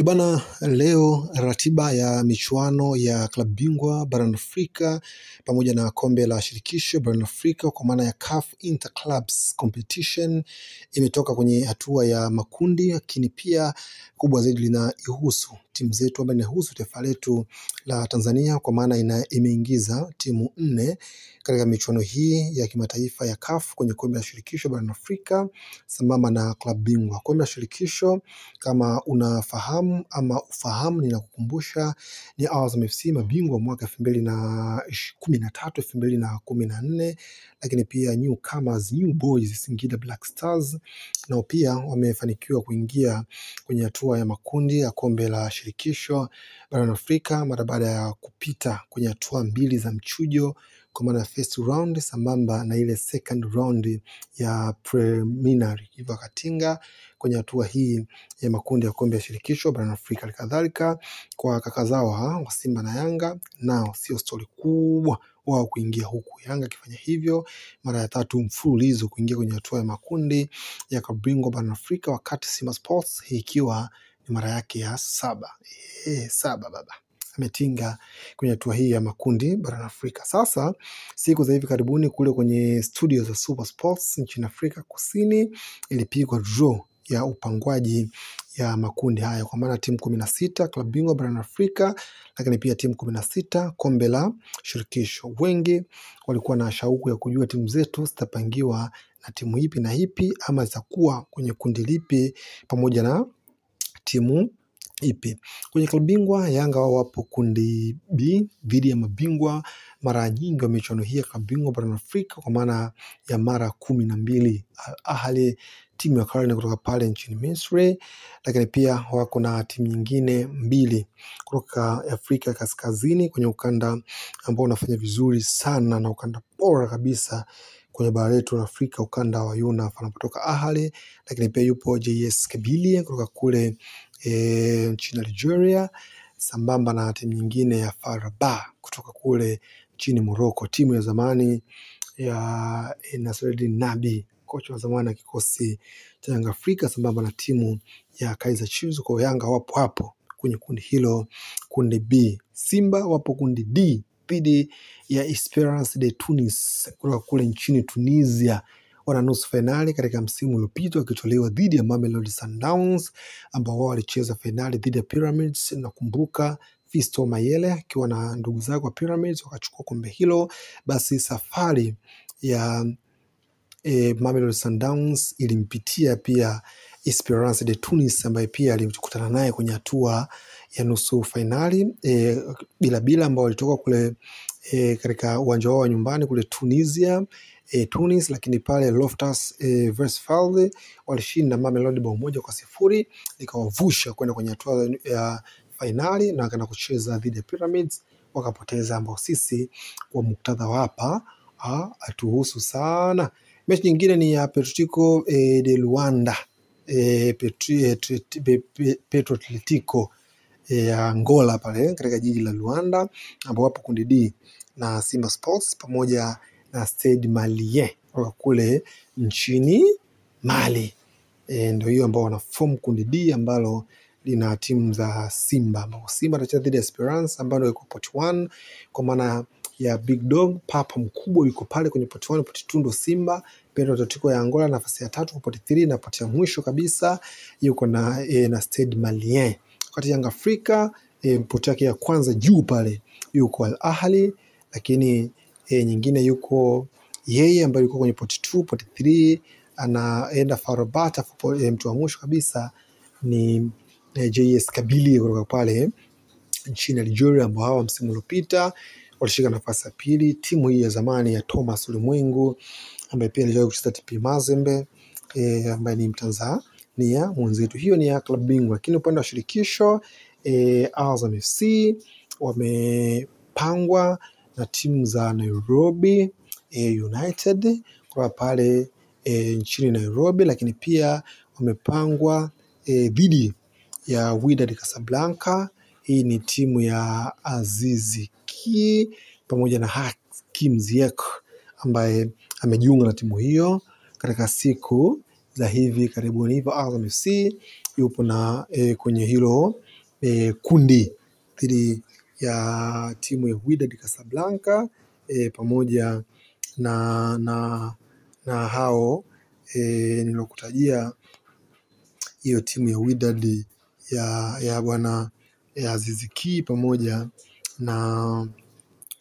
Bana, leo ratiba ya michuano ya klabu bingwa barani Afrika pamoja na kombe la shirikisho barani Afrika kwa maana ya CAF Interclubs Competition imetoka kwenye hatua ya makundi, lakini pia kubwa zaidi linaihusu timu zetu ambayo inahusu taifa letu la Tanzania kwa maana imeingiza timu 4 katika michuano hii ya kimataifa ya CAF kwenye kombe la shirikisho barani Afrika sambamba na klabu bingwa. Kombe la shirikisho kama unafahamu ama ufahamu, ninakukumbusha ni Azam FC mabingwa mwaka 2013 2014, lakini pia newcomers New Boys Singida Black Stars nao pia wamefanikiwa kuingia kwenye hatua ya makundi ya kombe la shirikisho barani Afrika mara baada ya kupita kwenye hatua 2 za mchujo kwa maana first round sambamba na ile second round ya preliminary, hivyo akatinga kwenye hatua hii ya makundi ya kombe ya shirikisho barani Afrika. Kadhalika kwa kaka zao wa Simba na Yanga, nao sio stori kubwa wao kuingia huku, Yanga akifanya hivyo mara ya 3 mfululizo kuingia kwenye hatua ya makundi ya klabu bingwa barani Afrika, wakati Simba Sports hii ikiwa ni mara yake ya 7. Saba baba ametinga kwenye hatua hii ya makundi barani Afrika. Sasa siku za hivi karibuni kule kwenye studio za Super Sports nchini Afrika Kusini ilipigwa draw ya upangwaji ya makundi haya kwa maana timu 16 klabu bingwa barani Afrika, lakini pia timu 16 kombe la shirikisho. Wengi walikuwa na shauku ya kujua timu zetu zitapangiwa na timu ipi na ipi ama zitakuwa kwenye kundi lipi pamoja na timu ipi. Kwenye klabu bingwa Yanga wao wapo kundi B dhidi ya mabingwa mara nyingi wa michuano hii ya klabu bingwa barani Afrika kwa maana ya mara 12, Al Ahly, timu ya Karne kutoka pale nchini Misri, lakini pia wako na timu nyingine 2 kutoka Afrika Kaskazini kwenye ukanda ambao unafanya vizuri sana na ukanda bora kabisa kwenye bara letu la Afrika, ukanda wa Yuna kutoka Ahly, lakini pia yupo JS Kabylie kutoka kule nchini Nigeria sambamba na timu nyingine ya FAR Rabat kutoka kule nchini Morocco, timu ya zamani ya Nasreddine Nabi, kocha wa zamani wa kikosi cha Yanga Afrika, sambamba na timu ya Kaizer Chiefs. Kwa Yanga wapo hapo kwenye kundi hilo, kundi B. Simba wapo kundi D dhidi ya Esperance de Tunis kutoka kule nchini Tunisia, wana nusu finali katika msimu uliopita wakitolewa dhidi ya Mamelodi Sundowns ambao wao walicheza finali dhidi ya Pyramids. Nakumbuka Fisto Mayele akiwa na ndugu zake wa Pyramids wakachukua kombe hilo. Basi safari ya Mamelodi Sundowns ilimpitia pia Esperance de Tunis ambaye pia alikutana naye kwenye hatua ya nusu finali bila ambao walitoka kule katika uwanja wao wa nyumbani kule Tunisia, Tunis, lakini pale Loftus Versfeld walishinda Mamelodi bao 1-0 likawavusha kwenda kwenye hatua ya finali na wakaenda kucheza dhidi ya Pyramids wakapoteza, ambao sisi kwa muktadha wa hapa hatuhusu sana. Mechi nyingine ni ya Petroletico de Luanda, Petro Atletico ya Angola pale katika jiji la Luanda, ambao wapo kundi D na Simba Sports pamoja na Stade Malien kutoka kule nchini Mali. Ndio hiyo ambao wanaform kundi D ambalo lina timu za Simba, ambao Simba atacheza dhidi ya Esperance ambao yuko pot 1 kwa maana ya Big Dog Papa mkubwa yuko pale kwenye pot 1, pot 2 ndo Simba. Petro Atletico ya Angola nafasi ya 3 kwa pot 3 na pot ya mwisho kabisa yuko na Stade Malien. Wakati Yanga Afrika pot yake ya kwanza juu pale yuko Al Ahly, lakini nyingine yuko yeye ambaye yuko kwenye pot 2, pot 3 anaenda FAR Rabat. Mtu wa mwisho kabisa ni JS Kabylie kutoka pale nchini Nigeria, ambao hawa msimu uliopita walishika nafasi ya 2. Timu hii ya zamani ya Thomas Ulimwengu ambaye pia aliwahi kucheza TP Mazembe ambaye ni Mtanzania mwenzetu. Hiyo ni ya klabu bingwa, lakini upande wa shirikisho Azam FC wamepangwa na timu za Nairobi United kwa pale nchini Nairobi, lakini pia wamepangwa dhidi ya Wydad Casablanca. Hii ni timu ya Azizi Ki pamoja na Hakim Ziyech ambaye amejiunga na timu hiyo katika siku za hivi karibuni. Hivyo Azam FC yupo na kwenye hilo kundi dhidi ya timu ya Wydad Casablanca pamoja na hao nilokutajia, hiyo timu ya Wydad ya bwana Aziz Ki pamoja na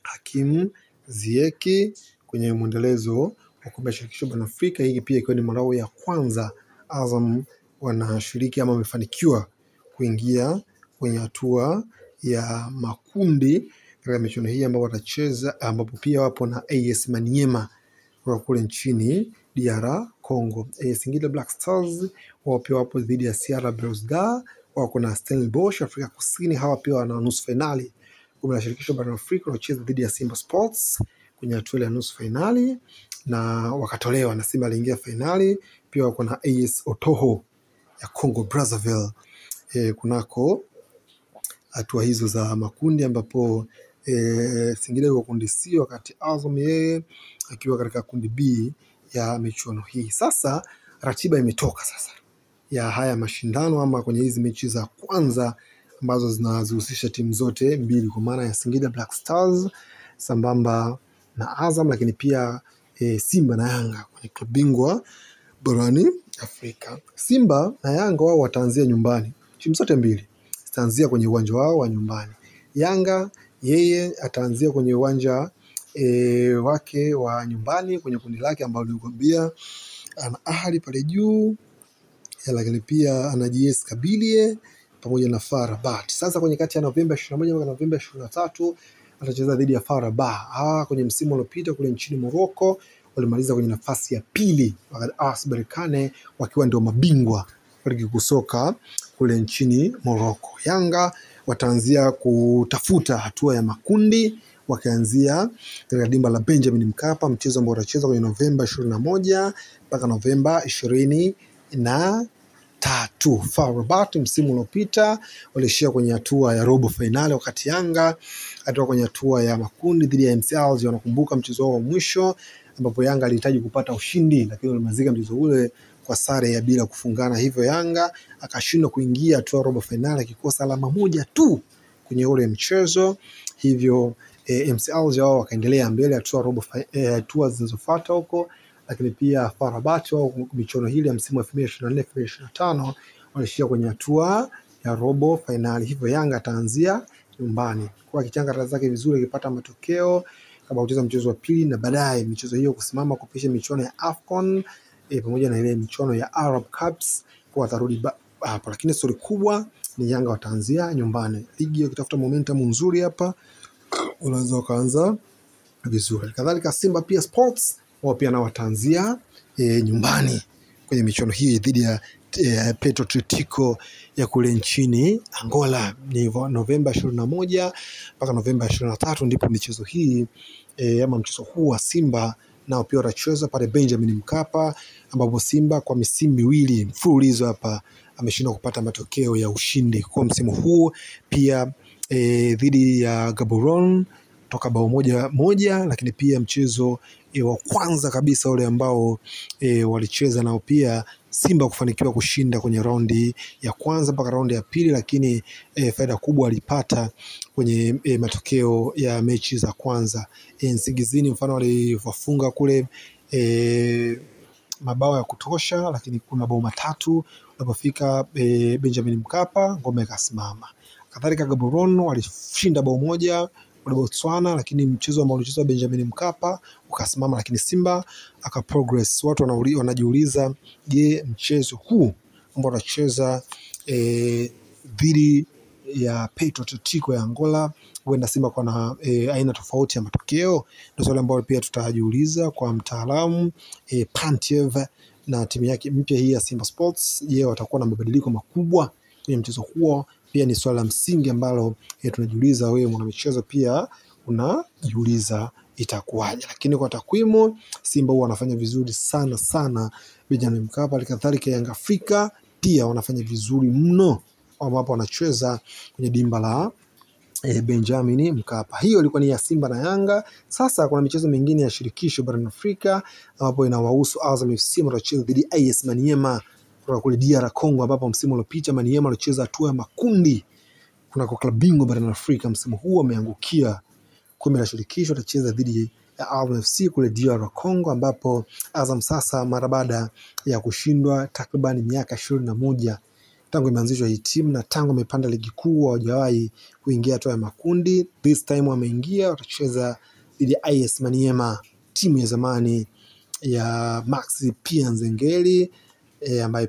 Hakim Ziyech kwenye mwendelezo wa kombe la shirikisho barani Afrika. Hii pia ikiwa ni mara yao ya kwanza Azam wanashiriki ama wamefanikiwa kuingia kwenye hatua ya makundi katika michuano hii, ambapo watacheza, ambapo pia wapo na AS Maniema kwa kule nchini DR Congo. Singida Black Stars wao pia wapo dhidi ya CR Belouizdad, wako na Stellenbosch Afrika Kusini. Hawa pia wana nusu finali kombe la shirikisho barani Afrika, wanacheza dhidi ya Simba Sports kwenye hatua ya nusu finali na wakatolewa, na Simba aliingia finali. Pia wako na AS Otoho ya Congo Brazzaville kunako hatua hizo za makundi, ambapo Singida yuko kundi C wakati Azam yeye akiwa katika kundi B ya michuano hii. Sasa ratiba imetoka sasa ya haya mashindano ama kwenye hizi mechi za kwanza ambazo zinazihusisha timu zote mbili, kwa maana ya Singida Black Stars sambamba na Azam, lakini pia Simba na Yanga kwenye klabu bingwa barani Afrika. Simba na Yanga wao wataanzia nyumbani, timu zote mbili zitaanzia kwenye uwanja wao wa nyumbani. Yanga yeye ataanzia kwenye uwanja wake wa nyumbani kwenye kundi lake ambalo nilikwambia ana Ahli pale juu, lakini pia ana JS Kabylie pamoja na FAR Rabat. Sasa kwenye kati ya Novemba 21 mpaka Novemba 23 atacheza dhidi ya FAR Rabat. Kwenye msimu uliopita kule nchini Morocco walimaliza kwenye nafasi ya pili, wakati AS Berkane wakiwa ndio mabingwa wa ligi kusoka kule nchini Morocco. Yanga wataanzia kutafuta hatua ya makundi wakianzia katika dimba la Benjamin Mkapa, mchezo ambao utachezwa kwenye Novemba 21 mpaka Novemba 23. FAR Rabat msimu uliopita walishia kwenye hatua ya robo finali, wakati Yanga atoka kwenye hatua ya makundi dhidi ya MC Alger. Wanakumbuka mchezo wao wa mwisho ambapo Yanga alihitaji kupata ushindi, lakini walimalizika mchezo ule kwa sare ya bila kufungana, hivyo Yanga akashindwa kuingia hatua robo finali akikosa alama moja tu kwenye ule mchezo. Hivyo MC Alger wao wakaendelea mbele hatua zilizofuata huko, lakini pia FAR Rabat wao michuano hili ya msimu wa 2024-2025 walishia kwenye hatua ya robo finali. Hivyo Yanga ataanzia nyumbani kwa kichanga kazi zake vizuri, akipata matokeo kama kucheza mchezo wa pili na baadaye michezo hiyo kusimama kupisha michuano ya AFCON pamoja na ile michuano ya Arab Cups kwa watarudi hapo, lakini stori kubwa ni Yanga wataanzia nyumbani. Ligi ukitafuta momentum nzuri hapa unaweza kuanza vizuri. Kadhalika Simba pia Sports wao pia na wataanzia nyumbani kwenye michuano hii dhidi ya Petro Atletico ya kule nchini Angola. Ni Novemba 21 mpaka Novemba 23 ndipo michezo hii ama mchezo huu wa Simba nao pia watacheza pale Benjamin Mkapa, ambapo Simba kwa misimu miwili mfululizo hapa ameshindwa kupata matokeo ya ushindi. Kwa msimu huu pia dhidi ya Gaborone toka bao moja, lakini pia mchezo wa kwanza kabisa ule ambao walicheza nao pia Simba kufanikiwa kushinda kwenye raundi ya kwanza mpaka raundi ya pili, lakini faida kubwa alipata kwenye matokeo ya mechi za kwanza. Nsingizini mfano waliwafunga kule mabao ya kutosha, lakini kuna mabao matatu unapofika Benjamin Mkapa ngome ikasimama. Kadhalika Gaborone walishinda bao moja wale Botswana, lakini mchezo ambao ulichezwa Benjamin Mkapa ukasimama, lakini Simba aka progress. Watu wanajiuliza, je, mchezo huu ambao unacheza dhidi ya Petro Atletico ya Angola huenda Simba kwa na aina tofauti ya matokeo? Ndio swali ambalo pia tutajiuliza kwa mtaalamu Pantiev na timu yake mpya hii ya Simba Sports. Je, watakuwa na mabadiliko makubwa kwenye mchezo huo? Pia ni swala la msingi ambalo tunajiuliza, wewe mwana michezo pia unajiuliza itakuwaje. Lakini kwa takwimu Simba huwa wanafanya vizuri sana Benjamin Mkapa, kadhalika Yanga Afrika pia wanafanya vizuri mno ambapo wanacheza kwenye dimba la Benjamin Mkapa. Hiyo ilikuwa ni ya Simba na Yanga. Sasa kuna michezo mingine ya shirikisho barani Afrika ambapo inawahusu Azam FC watacheza dhidi ya AS Maniema kutoka kule DR Congo, ambapo msimu uliopita Maniema walicheza hatua ya makundi kunako klabu bingwa barani Afrika msimu huu wameangukia kombe la shirikisho. Watacheza dhidi ya Azam FC kule DR Congo, ambapo Azam sasa mara baada ya kushindwa takriban miaka 21 tangu imeanzishwa hii timu na tangu amepanda ligi kuu hawajawahi kuingia hatua ya makundi. This time wameingia, watacheza dhidi ya AS Maniema, timu ya zamani ya Max Pia Nzengeli ambaye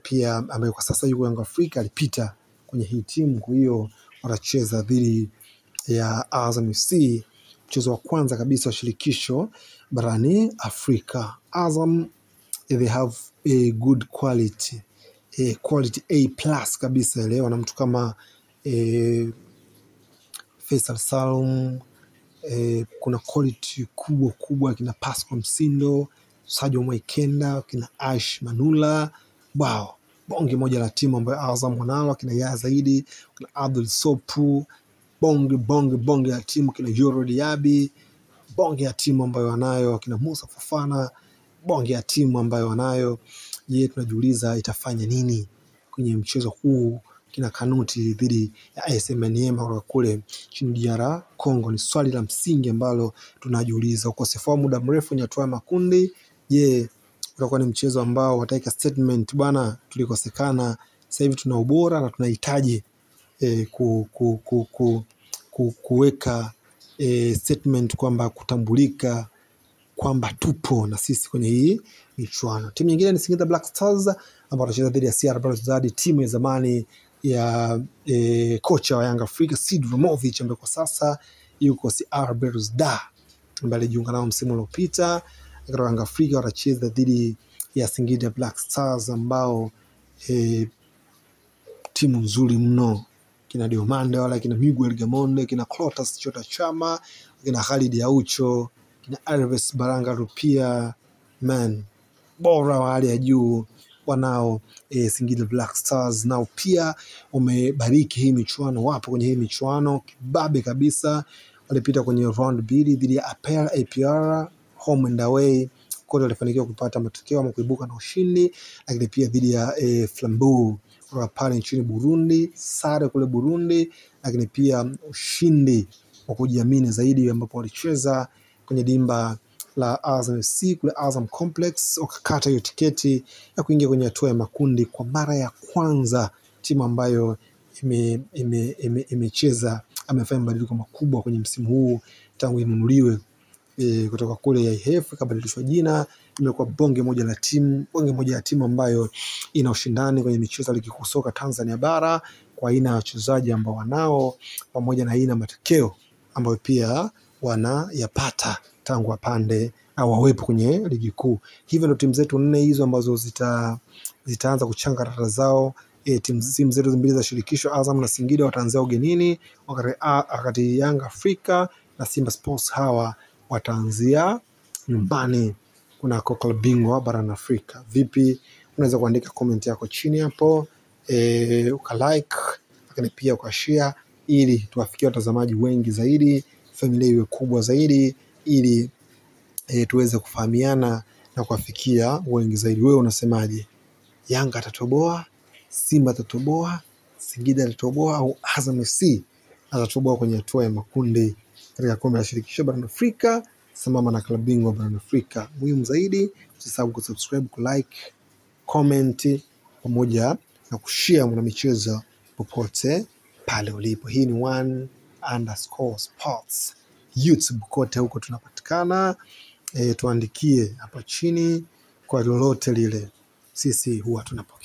kwa sasa yuko Yanga Afrika, alipita kwenye hii timu. Kwa hiyo watacheza dhidi ya Azam FC, mchezo wa kwanza kabisa wa shirikisho barani Afrika. Azam, they have a good quality A+ kabisa. Leo na mtu kama Faisal Salum, kuna quality kubwa kina Pascal Msindo, Sadio Mwikenda, kina Ash Manula. Wow, bonge moja la timu ambayo Azam wanalo, kina Yaya Zaidi, kina Abdul Sopu, bonge ya timu, kina Yoro Diaby, bonge ya timu ambayo wanayo, kina Musa Fofana, bonge ya timu ambayo wanayo. Je, tunajiuliza itafanya nini kwenye mchezo huu kina Kanuti dhidi ya AS Maniema kwa kule chini DR Congo? Ni swali la msingi ambalo tunajiuliza. Ukosefu wa muda mrefu kwenye hatua ya makundi, je, utakuwa ni mchezo ambao wataika statement bwana, tulikosekana, sasa hivi tuna ubora na tunahitaji kuweka statement kwamba kutambulika kwamba tupo na sisi kwenye hii michuano. Timu nyingine ni Singida Black Stars ambao wanacheza dhidi ya CR Belouizdad, timu ya zamani ya kocha wa Yanga Afrika Sid Romovic, ambaye kwa sasa yuko CR Belouizdad, ambaye alijiunga nao msimu uliopita. Yanga Afrika watacheza dhidi ya Singida Black Stars ambao timu nzuri mno, kina Diomande wala kina Miguel Gamonde, kina Clotas Chota Chama, kina Khalid Aucho, kina Alves Baranga Rupia, man bora wa hali ya juu wanao Singida Black Stars. Nao pia wamebariki hii michuano, wapo kwenye hii michuano kibabe kabisa. Walipita kwenye round 2 dhidi ya APR home and away, kote walifanikiwa kupata matokeo ama kuibuka na ushindi. Lakini pia dhidi ya Flambeau wa pale nchini Burundi, sare kule Burundi, lakini pia ushindi wa kujiamini zaidi ambapo walicheza kwenye dimba la Azam FC kule Azam Complex, wakakata hiyo tiketi ya kuingia kwenye hatua ya makundi kwa mara ya kwanza. Timu ambayo imecheza amefanya mabadiliko makubwa kwenye msimu huu tangu inunuliwe kutoka kule ya IHF, kabadilishwa jina, imekuwa bonge moja ya timu ambayo ina ushindani kwenye michezo ya ligi kuu soka Tanzania bara kwa aina ya wachezaji ambao wanao, pamoja na aina matokeo ambayo pia wanayapata tangu wapande au wawepo kwenye ligi kuu. Hivyo ndio timu zetu 4 hizo ambazo zitaanza kuchanga rata zao. Timu zetu mbili za shirikisho, Azam na Singida, wataanzia ugenini, wakati Yanga Afrika na Simba Sports hawa wataanzia nyumbani kuna klabu bingwa barani Afrika. Vipi? Unaweza kuandika comment yako chini hapo, ukalike, lakini pia ukashare, ili tuwafikie watazamaji wengi zaidi, familia iwe kubwa zaidi, ili tuweze kufahamiana na kuwafikia wengi zaidi. Wewe unasemaje? Yanga atatoboa, Simba atatoboa, Singida atatoboa, au Azam FC atatoboa kwenye hatua ya makundi katika kombe la shirikisho barani Afrika sambamba na klabu bingwa barani Afrika? Muhimu zaidi, usisahau kusubscribe, kulike, comment pamoja na kushare mwana michezo popote pale ulipo. Hii ni One_Sports YouTube, kote huko tunapatikana. Tuandikie hapa chini kwa lolote lile, sisi huwa tunapokea.